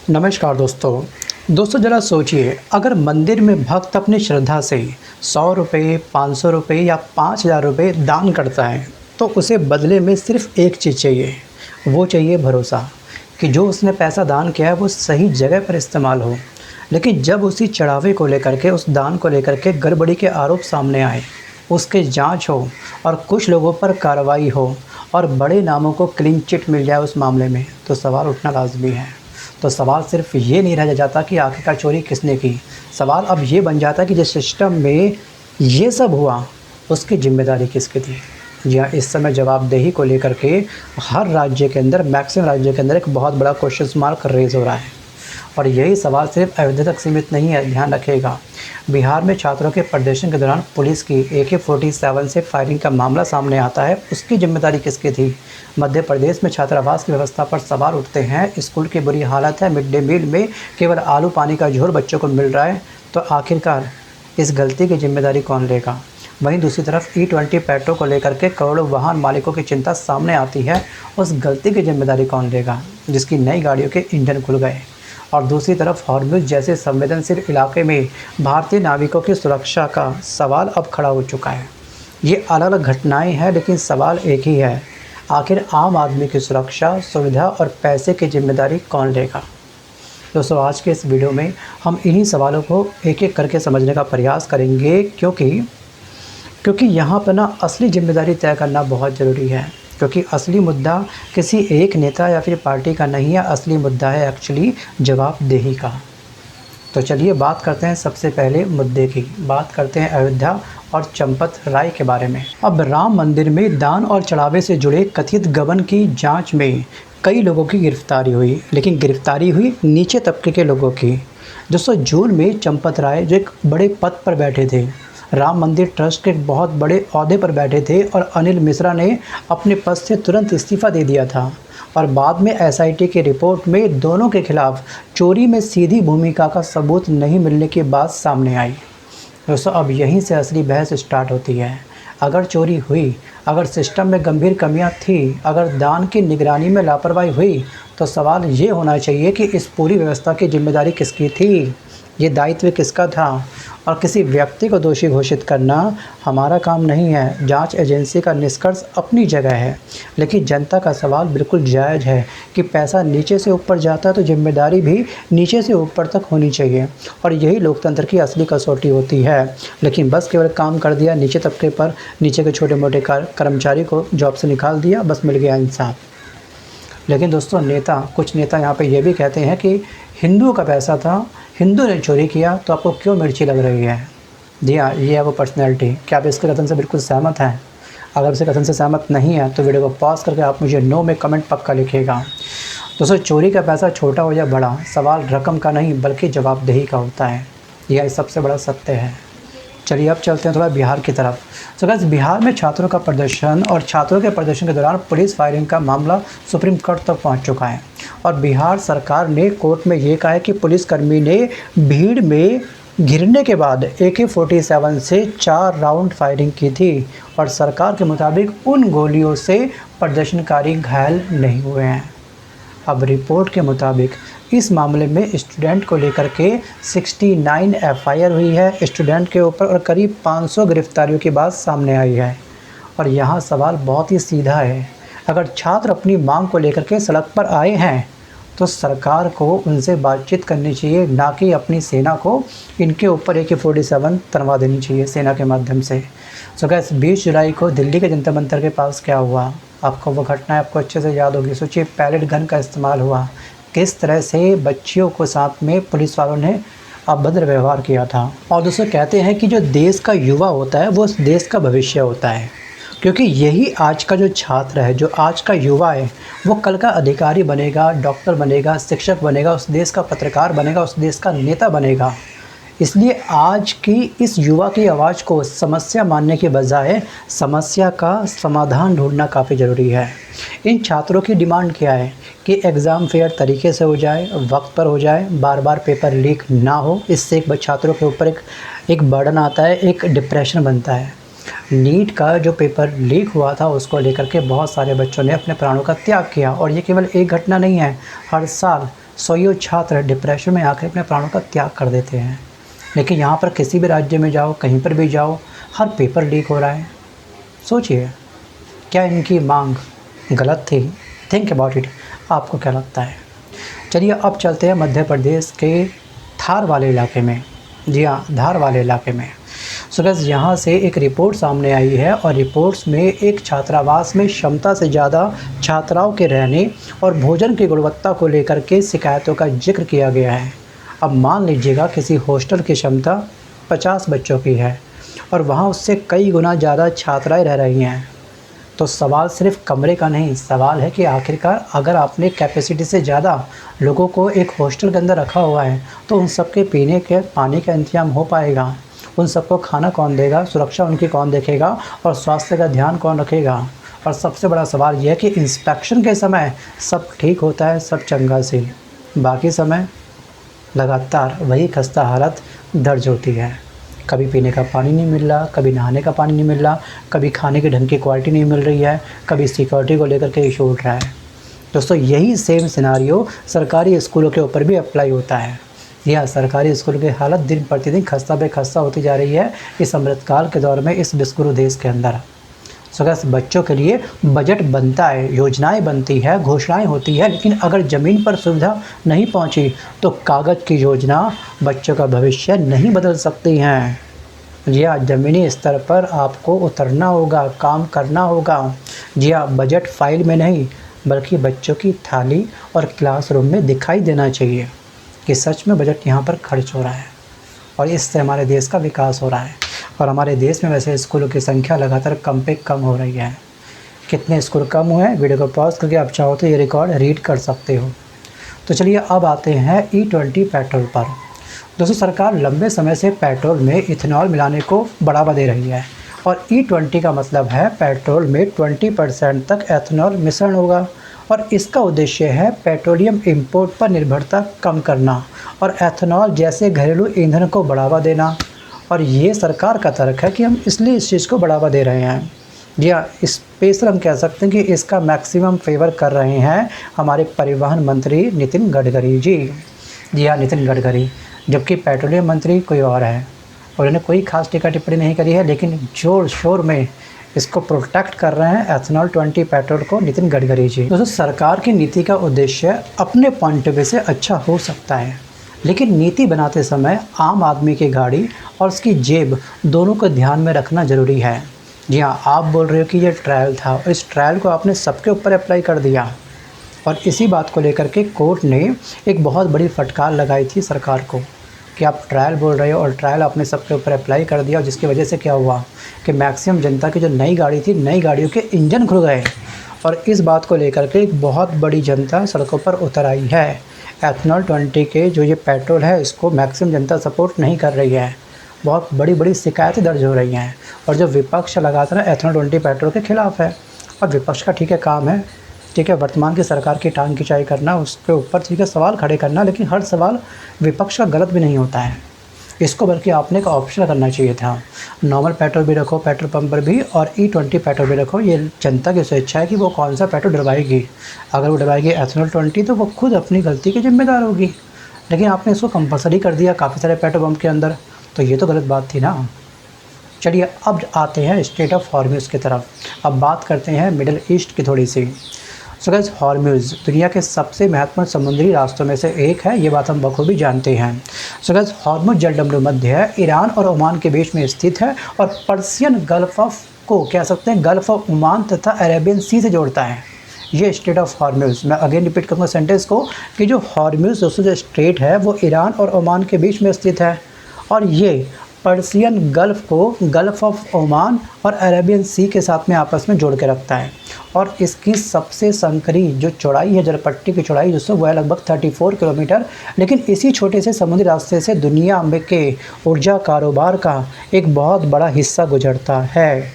नमस्कार दोस्तों ज़रा सोचिए, अगर मंदिर में भक्त अपनी श्रद्धा से 100 रुपये, 500 रुपये या 5,000 रुपये दान करता है, तो उसे बदले में सिर्फ़ एक चीज़ चाहिए। वो चाहिए भरोसा कि जो उसने पैसा दान किया है वो सही जगह पर इस्तेमाल हो। लेकिन जब उसी चढ़ावे को लेकर के, उस दान को लेकर के गड़बड़ी के आरोप सामने आए, उसकी जांच हो और कुछ लोगों पर कार्रवाई हो और बड़े नामों को क्लीन चिट मिल जाए उस मामले में, तो सवाल उठना लाजमी है। तो सवाल सिर्फ ये नहीं रह जाता कि आखिरकार चोरी किसने की, सवाल अब ये बन जाता है कि जिस सिस्टम में ये सब हुआ उसकी जिम्मेदारी किसकी थी। जी हाँ, इस समय जवाबदेही को लेकर के हर राज्य के अंदर, मैक्सिमम राज्य के अंदर एक बहुत बड़ा क्वेश्चन मार्क रेज़ हो रहा है। और यही सवाल सिर्फ अयोध्या तक सीमित नहीं है, ध्यान रखिएगा। बिहार में छात्रों के प्रदर्शन के दौरान पुलिस की AK-47 से फायरिंग का मामला सामने आता है, उसकी जिम्मेदारी किसकी थी। मध्य प्रदेश में छात्रावास की व्यवस्था पर सवाल उठते हैं। स्कूल की बुरी हालत है, मिड डे मील में केवल आलू पानी का झोल बच्चों को मिल रहा है, तो आखिरकार इस गलती की जिम्मेदारी कौन लेगा। वहीं दूसरी तरफ E20 पेट्रोल को लेकर के करोड़ों वाहन मालिकों की चिंता सामने आती है, उस गलती की जिम्मेदारी कौन लेगा जिसकी नई गाड़ियों के इंजन खुल गए। और दूसरी तरफ हॉर्मुज़ जैसे संवेदनशील इलाके में भारतीय नाविकों की सुरक्षा का सवाल अब खड़ा हो चुका है। ये अलग अलग घटनाएं हैं, लेकिन सवाल एक ही है, आखिर आम आदमी की सुरक्षा, सुविधा और पैसे की जिम्मेदारी कौन लेगा। दोस्तों, आज के इस वीडियो में हम इन्हीं सवालों को एक एक करके समझने का प्रयास करेंगे, क्योंकि यहाँ पर ना असली जिम्मेदारी तय करना बहुत ज़रूरी है। क्योंकि असली मुद्दा किसी एक नेता या फिर पार्टी का नहीं है, असली मुद्दा है एक्चुअली जवाबदेही का। तो चलिए बात करते हैं सबसे पहले मुद्दे की, बात करते हैं अयोध्या और चंपत राय के बारे में। अब राम मंदिर में दान और चढ़ावे से जुड़े कथित गबन की जांच में कई लोगों की गिरफ्तारी हुई, लेकिन गिरफ्तारी हुई नीचे तबके के लोगों की। दोस्तों, जून में चंपत राय जो एक बड़े पद पर बैठे थे, राम मंदिर ट्रस्ट के एक बहुत बड़े ओहदे पर बैठे थे, और अनिल मिश्रा ने अपने पद से तुरंत इस्तीफ़ा दे दिया था। और बाद में SIT की रिपोर्ट में दोनों के खिलाफ चोरी में सीधी भूमिका का सबूत नहीं मिलने की बात सामने आई। दोस्तों, अब यहीं से असली बहस स्टार्ट होती है। अगर चोरी हुई, अगर सिस्टम में गंभीर कमियां थी, अगर दान की निगरानी में लापरवाही हुई, तो सवाल ये होना चाहिए कि इस पूरी व्यवस्था की जिम्मेदारी किसकी थी, ये दायित्व किसका था। और किसी व्यक्ति को दोषी घोषित करना हमारा काम नहीं है। जांच एजेंसी का निष्कर्ष अपनी जगह है, लेकिन जनता का सवाल बिल्कुल जायज़ है कि पैसा नीचे से ऊपर जाता है तो जिम्मेदारी भी नीचे से ऊपर तक होनी चाहिए। और यही लोकतंत्र की असली कसौटी होती है। लेकिन बस केवल काम कर दिया नीचे तबके पर, नीचे के छोटे मोटे कर्मचारी को जॉब से निकाल दिया, बस मिल गया इंसाफ। लेकिन दोस्तों, कुछ नेता यहाँ पे ये भी कहते हैं कि हिंदुओं का पैसा था, हिंदू ने चोरी किया, तो आपको क्यों मिर्ची लग रही है। जी हाँ, ये है वो पर्सनैलिटी। क्या आप इसके कथन से बिल्कुल सहमत हैं? अगर इसके कथन से सहमत नहीं है तो वीडियो को पॉज करके आप मुझे नो में कमेंट पक्का लिखिएगा। दोस्तों, चोरी का पैसा छोटा हो या बड़ा, सवाल रकम का नहीं बल्कि जवाबदेही का होता है। यह सबसे बड़ा सत्य है। चलिए अब चलते हैं थोड़ा बिहार की तरफ। तो गाइस, बिहार में छात्रों का प्रदर्शन और छात्रों के प्रदर्शन के दौरान पुलिस फायरिंग का मामला सुप्रीम कोर्ट तक पहुंच चुका है। और बिहार सरकार ने कोर्ट में ये कहा है कि पुलिसकर्मी ने भीड़ में घिरने के बाद AK-47 से 4 राउंड फायरिंग की थी, और सरकार के मुताबिक उन गोलियों से प्रदर्शनकारी घायल नहीं हुए हैं। अब रिपोर्ट के मुताबिक इस मामले में स्टूडेंट को लेकर के 69 FIR हुई है स्टूडेंट के ऊपर, और करीब 500 गिरफ्तारियों की बात सामने आई है। और यहाँ सवाल बहुत ही सीधा है, अगर छात्र अपनी मांग को लेकर के सड़क पर आए हैं तो सरकार को उनसे बातचीत करनी चाहिए, ना कि अपनी सेना को इनके ऊपर AK-47 तनवा देनी चाहिए सेना के माध्यम से। सो गाइस, 20 जुलाई को दिल्ली के जंतर मंतर के पास क्या हुआ, आपको वो घटना आपको अच्छे से याद होगी। सोचिए, पैलेट गन का इस्तेमाल हुआ, किस तरह से बच्चियों को साथ में पुलिस वालों ने अभद्र व्यवहार किया था। और दोस्तों, कहते हैं कि जो देश का युवा होता है वो उस देश का भविष्य होता है, क्योंकि यही आज का जो छात्र है, जो आज का युवा है, वो कल का अधिकारी बनेगा, डॉक्टर बनेगा, शिक्षक बनेगा, उस देश का पत्रकार बनेगा, उस देश का नेता बनेगा। इसलिए आज की इस युवा की आवाज़ को समस्या मानने के बजाय समस्या का समाधान ढूंढना काफ़ी ज़रूरी है। इन छात्रों की डिमांड क्या है कि एग्ज़ाम फेयर तरीके से हो जाए, वक्त पर हो जाए, बार बार पेपर लीक ना हो। इससे एक छात्रों के ऊपर एक बर्डन आता है, एक डिप्रेशन बनता है। नीट का जो पेपर लीक हुआ था उसको लेकर के बहुत सारे बच्चों ने अपने प्राणों का त्याग किया, और ये केवल एक घटना नहीं है, हर साल सौ छात्र डिप्रेशन में आकर अपने प्राणों का त्याग कर देते हैं। लेकिन यहाँ पर किसी भी राज्य में जाओ, कहीं पर भी जाओ, हर पेपर लीक हो रहा है। सोचिए, क्या इनकी मांग गलत थी? Think about it. आपको क्या लगता है? चलिए अब चलते हैं मध्य प्रदेश के धार वाले इलाके में। जी हाँ, धार वाले इलाके में। सो गाइस, यहाँ से एक रिपोर्ट सामने आई है और रिपोर्ट्स में एक छात्रावास में क्षमता से ज़्यादा छात्राओं के रहने और भोजन की गुणवत्ता को लेकर के शिकायतों का जिक्र किया गया है। अब मान लीजिएगा किसी हॉस्टल की क्षमता 50 बच्चों की है और वहाँ उससे कई गुना ज़्यादा छात्राएँ रह रही हैं। तो सवाल सिर्फ कमरे का नहीं, सवाल है कि आखिरकार अगर आपने कैपेसिटी से ज़्यादा लोगों को एक हॉस्टल के अंदर रखा हुआ है तो उन सबके पीने के पानी का इंतजाम हो पाएगा? उन सबको खाना कौन देगा? सुरक्षा उनकी कौन देखेगा? और स्वास्थ्य का ध्यान कौन रखेगा? और सबसे बड़ा सवाल यह है कि इंस्पेक्शन के समय सब ठीक होता है, सब चंगा से, बाकी समय लगातार वही खस्ता हालत दर्ज होती है। कभी पीने का पानी नहीं मिल रहा, कभी नहाने का पानी नहीं मिल रहा, कभी खाने की ढंग की क्वालिटी नहीं मिल रही है, कभी सिक्योरिटी को लेकर के इशू उठ रहा है। दोस्तों, यही सेम सिनारियो सरकारी स्कूलों के ऊपर भी अप्लाई होता है। यह सरकारी स्कूल की हालत दिन प्रतिदिन खस्ता पे खस्ता होती जा रही है इस अमृतकाल के दौर में, इस विश्वगुरु देश के अंदर। सो गाइस, बच्चों के लिए बजट बनता है, योजनाएं बनती है, घोषणाएं होती है, लेकिन अगर ज़मीन पर सुविधा नहीं पहुंची तो कागज़ की योजना बच्चों का भविष्य नहीं बदल सकती हैं। जी हाँ, ज़मीनी स्तर पर आपको उतरना होगा, काम करना होगा। जी हाँ, बजट फाइल में नहीं बल्कि बच्चों की थाली और क्लासरूम में दिखाई देना चाहिए कि सच में बजट यहाँ पर खर्च हो रहा है और इससे हमारे देश का विकास हो रहा है। और हमारे देश में वैसे स्कूलों की संख्या लगातार कम पे कम हो रही है। कितने स्कूल कम हुए हैं, वीडियो को पॉज करके आप चाहो तो ये रिकॉर्ड रीड कर सकते हो। तो चलिए अब आते हैं E20 पेट्रोल पर। दोस्तों, सरकार लंबे समय से पेट्रोल में इथेनॉल मिलाने को बढ़ावा दे रही है और E20 का मतलब है पेट्रोल में 20% तक एथेनॉल मिश्रण होगा और इसका उद्देश्य है पेट्रोलियम इंपोर्ट पर निर्भरता कम करना और एथेनॉल जैसे घरेलू ईंधन को बढ़ावा देना। और ये सरकार का तर्क है कि हम इसलिए इस चीज़ को बढ़ावा दे रहे हैं। जी हाँ, स्पेशल हम कह सकते हैं कि इसका मैक्सिमम फेवर कर रहे हैं हमारे परिवहन मंत्री नितिन गडकरी जी। जी हाँ, नितिन गडकरी, जबकि पेट्रोलियम मंत्री कोई और है और उन्होंने कोई खास टीका टिप्पणी नहीं करी है, लेकिन जोर शोर में इसको प्रोटेक्ट कर रहे हैं एथेनॉल 20 पेट्रोल को नितिन गडकरी जी। दोस्तों, सरकार की नीति का उद्देश्य अपने पॉइंट ऑफ व्यू से अच्छा हो सकता है, लेकिन नीति बनाते समय आम आदमी की गाड़ी और उसकी जेब दोनों को ध्यान में रखना ज़रूरी है। जी हाँ, आप बोल रहे हो कि ये ट्रायल था और इस ट्रायल को आपने सबके ऊपर अप्लाई कर दिया और इसी बात को लेकर के कोर्ट ने एक बहुत बड़ी फटकार लगाई थी सरकार को कि आप ट्रायल बोल रहे हो और ट्रायल आपने सबके ऊपर अप्लाई कर दिया और जिसकी वजह से क्या हुआ कि मैक्सिमम जनता की जो नई गाड़ी थी, नई गाड़ियों के इंजन खुल गए और इस बात को लेकर के एक बहुत बड़ी जनता सड़कों पर उतर आई है। एथेनॉल 20 के जो ये पेट्रोल है इसको मैक्सिमम जनता सपोर्ट नहीं कर रही है, बहुत बड़ी बड़ी शिकायतें दर्ज हो रही हैं और जो विपक्ष लगातार एथेनॉल 20 पेट्रोल के खिलाफ़ है। और विपक्ष का ठीक है काम है, ठीक है, वर्तमान की सरकार की टांग खिंचाई करना, उसके ऊपर ठीक है सवाल खड़े करना, लेकिन हर सवाल विपक्ष का गलत भी नहीं होता है। इसको बल्कि आपने एक ऑप्शन करना चाहिए था, नॉर्मल पेट्रोल भी रखो पेट्रोल पंप पर भी और E20 पेट्रोल भी रखो। ये जनता की स्वेच्छा है कि वो कौन सा पेट्रोल डलवाएगी। अगर वो डलवाएगी एथेनॉल 20 तो वो खुद अपनी गलती की जिम्मेदार होगी, लेकिन आपने इसको कंपलसरी कर दिया काफ़ी सारे पेट्रोल पंप के अंदर, तो ये तो गलत बात थी ना। चलिए अब आते हैं स्ट्रेट ऑफ हॉर्मज़ की तरफ। अब बात करते हैं मिडिल ईस्ट की थोड़ी सी। सो गाइस, हॉर्मज़ दुनिया के सबसे महत्वपूर्ण समुद्री रास्तों में से एक है, ये बात हम बखूबी जानते हैं। सो गाइस, हॉर्मज़ जलडमरू मध्य है, ईरान और ओमान के बीच में स्थित है और पर्शियन गल्फ ऑफ को कह सकते हैं गल्फ ऑफ ओमान तथा अरेबियन सी से जोड़ता है। ये स्ट्रेट ऑफ हॉर्मज़, मैं अगेन रिपीट करूँगा सेंटेंस को कि जो हॉर्मज़ दोस्तों जो स्ट्रेट है वो ईरान और ओमान के बीच में स्थित है और ये पर्शियन गल्फ़ को गल्फ़ ऑफ ओमान और अरेबियन सी के साथ में आपस में जोड़ के रखता है और इसकी सबसे संकरी जो चौड़ाई है, जलपट्टी की चौड़ाई दोस्तों वो है लगभग 34 किलोमीटर। लेकिन इसी छोटे से समुद्री रास्ते से दुनिया में के ऊर्जा कारोबार का एक बहुत बड़ा हिस्सा गुजरता है।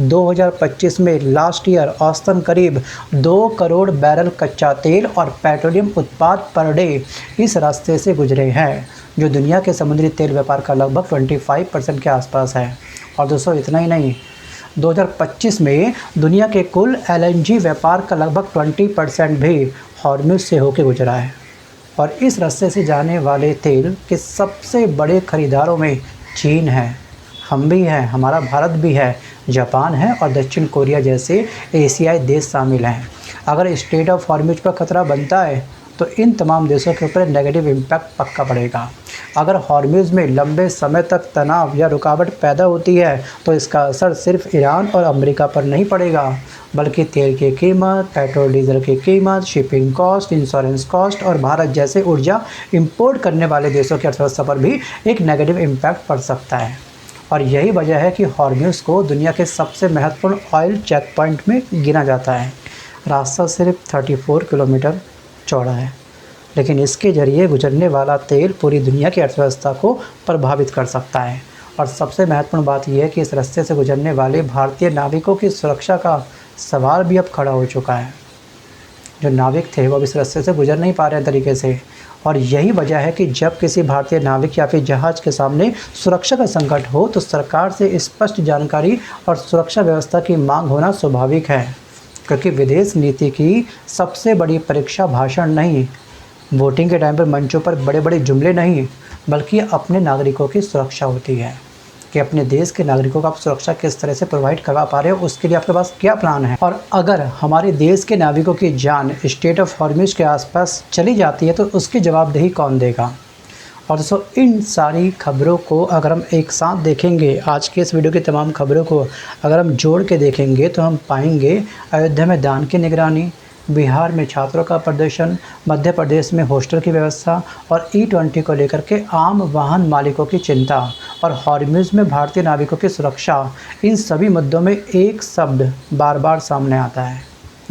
2025 में लास्ट ईयर औसतन करीब 2 करोड़ बैरल कच्चा तेल और पेट्रोलियम उत्पाद पर डे इस रास्ते से गुजरे हैं, जो दुनिया के समुद्री तेल व्यापार का लगभग 25% के आसपास है। और दोस्तों इतना ही नहीं, 2025 में दुनिया के कुल LNG व्यापार का लगभग 20% भी हॉर्मज़ से होकर गुजरा है। और इस रास्ते से जाने वाले तेल के सबसे बड़े खरीदारों में चीन है, हम भी हैं, हमारा भारत भी है, जापान है और दक्षिण कोरिया जैसे एशियाई देश शामिल हैं। अगर स्ट्रेट ऑफ हॉर्मुज पर खतरा बनता है तो इन तमाम देशों के ऊपर नेगेटिव इम्पैक्ट पक्का पड़ेगा। अगर हॉर्मुज में लंबे समय तक तनाव या रुकावट पैदा होती है तो इसका असर सिर्फ ईरान और अमेरिका पर नहीं पड़ेगा, बल्कि तेल की कीमत, पेट्रोल डीजल की कीमत, शिपिंग कॉस्ट, इंश्योरेंस कॉस्ट और भारत जैसे ऊर्जा इंपोर्ट करने वाले देशों की अर्थव्यवस्था पर भी एक नेगेटिव इम्पैक्ट पड़ सकता है। और यही वजह है कि हॉर्मुज को दुनिया के सबसे महत्वपूर्ण ऑयल चेक पॉइंट में गिना जाता है। रास्ता सिर्फ 34 किलोमीटर चौड़ा है, लेकिन इसके ज़रिए गुजरने वाला तेल पूरी दुनिया की अर्थव्यवस्था को प्रभावित कर सकता है। और सबसे महत्वपूर्ण बात यह है कि इस रास्ते से गुजरने वाले भारतीय नाविकों की सुरक्षा का सवाल भी अब खड़ा हो चुका है। जो नाविक थे वो अब इस रास्ते से गुजर नहीं पा रहे तरीके से, और यही वजह है कि जब किसी भारतीय नाविक या फिर जहाज़ के सामने सुरक्षा का संकट हो तो सरकार से स्पष्ट जानकारी और सुरक्षा व्यवस्था की मांग होना स्वाभाविक है, क्योंकि विदेश नीति की सबसे बड़ी परीक्षा भाषण नहीं, वोटिंग के टाइम पर मंचों पर बड़े बड़े जुमले नहीं, बल्कि अपने नागरिकों की सुरक्षा होती है कि अपने देश के नागरिकों को आप सुरक्षा किस तरह से प्रोवाइड करवा पा रहे हो, उसके लिए आपके पास क्या प्लान है। और अगर हमारे देश के नागरिकों की जान स्ट्रेट ऑफ हॉर्मुज के आसपास चली जाती है तो उसकी जवाबदेही कौन देगा। और दोस्तों, इन सारी खबरों को अगर हम एक साथ देखेंगे, आज के इस वीडियो की तमाम खबरों को अगर हम जोड़ के देखेंगे तो हम पाएंगे अयोध्या में दान की निगरानी, बिहार में छात्रों का प्रदर्शन, मध्य प्रदेश में हॉस्टल की व्यवस्था और E20 को लेकर के आम वाहन मालिकों की चिंता और हॉर्मुज में भारतीय नाविकों की सुरक्षा, इन सभी मुद्दों में एक शब्द बार बार सामने आता है,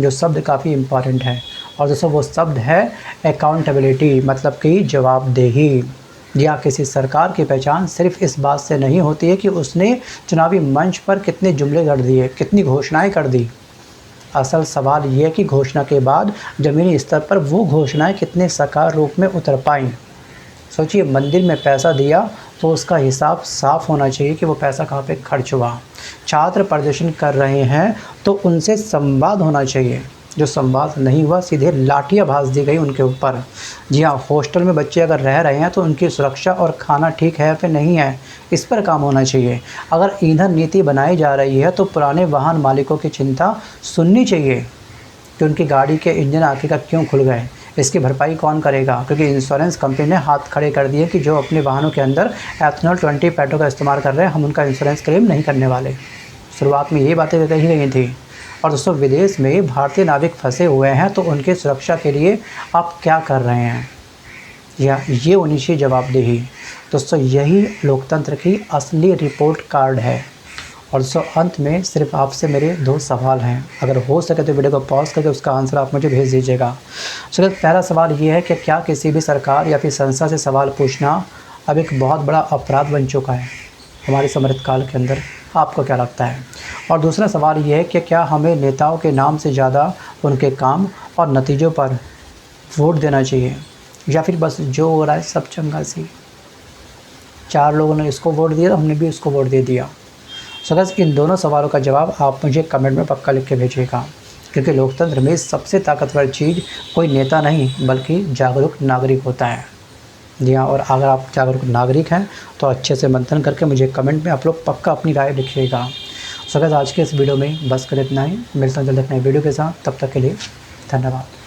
जो शब्द काफ़ी इम्पॉर्टेंट है। और दोस्तों, वो शब्द है अकाउंटेबिलिटी, मतलब कि जवाबदेही। या किसी सरकार की पहचान सिर्फ इस बात से नहीं होती है कि उसने चुनावी मंच पर कितने जुमले कर दिए, कितनी घोषणाएं कर दी। असल सवाल ये है कि घोषणा के बाद ज़मीनी स्तर पर वो घोषणाएं कितने साकार रूप में उतर पाईं। सोचिए, मंदिर में पैसा दिया तो उसका हिसाब साफ होना चाहिए कि वो पैसा कहाँ पे खर्च हुआ। छात्र प्रदर्शन कर रहे हैं तो उनसे संवाद होना चाहिए, जो संवाद नहीं हुआ सीधे लाठियाँ भांज दी गई उनके ऊपर। जी हाँ, हॉस्टल में बच्चे अगर रह रहे हैं तो उनकी सुरक्षा और खाना ठीक है या फिर नहीं है, इस पर काम होना चाहिए। अगर ईंधन नीति बनाई जा रही है तो पुराने वाहन मालिकों की चिंता सुननी चाहिए कि उनकी गाड़ी के इंजन आखिरकार क्यों खुल गए, इसकी भरपाई कौन करेगा, क्योंकि इंश्योरेंस कंपनी ने हाथ खड़े कर दिए कि जो अपने वाहनों के अंदर एथेनॉल 20 पेट्रोल का इस्तेमाल कर रहे हैं, हम उनका इंश्योरेंस क्लेम नहीं करने वाले। शुरुआत में यही बातें कही गई थी। और दोस्तों, विदेश में भारतीय नाविक फंसे हुए हैं तो उनके सुरक्षा के लिए आप क्या कर रहे हैं, या ये होनी चाहिए जवाबदेही। दोस्तों, यही लोकतंत्र की असली रिपोर्ट कार्ड है। और दोस्तों, अंत में सिर्फ आपसे मेरे 2 सवाल हैं, अगर हो सके तो वीडियो को पॉज करके उसका आंसर आप मुझे भेज दीजिएगा। तो पहला सवाल ये है कि क्या किसी भी सरकार या फिर संस्था से सवाल पूछना अब एक बहुत बड़ा अपराध बन चुका है हमारे समृद्ध काल के अंदर, आपको क्या लगता है। और दूसरा सवाल ये है कि क्या हमें नेताओं के नाम से ज़्यादा उनके काम और नतीजों पर वोट देना चाहिए, या फिर बस जो हो रहा है सब चंगा सी, 4 लोगों ने इसको वोट दिया तो हमने भी उसको वोट दे दिया। सो गाइस, इन दोनों सवालों का जवाब आप मुझे कमेंट में पक्का लिख के भेजिएगा, क्योंकि लोकतंत्र में सबसे ताकतवर चीज़ कोई नेता नहीं बल्कि जागरूक नागरिक होता है। जी हाँ, और अगर आप जागरूक नागरिक हैं तो अच्छे से मंथन करके मुझे कमेंट में आप लोग पक्का अपनी राय लिखिएगा। सो गाइस, आज के इस वीडियो में बस कर इतना ही, मिलता हूं जल्द अपने वीडियो के साथ, तब तक के लिए धन्यवाद।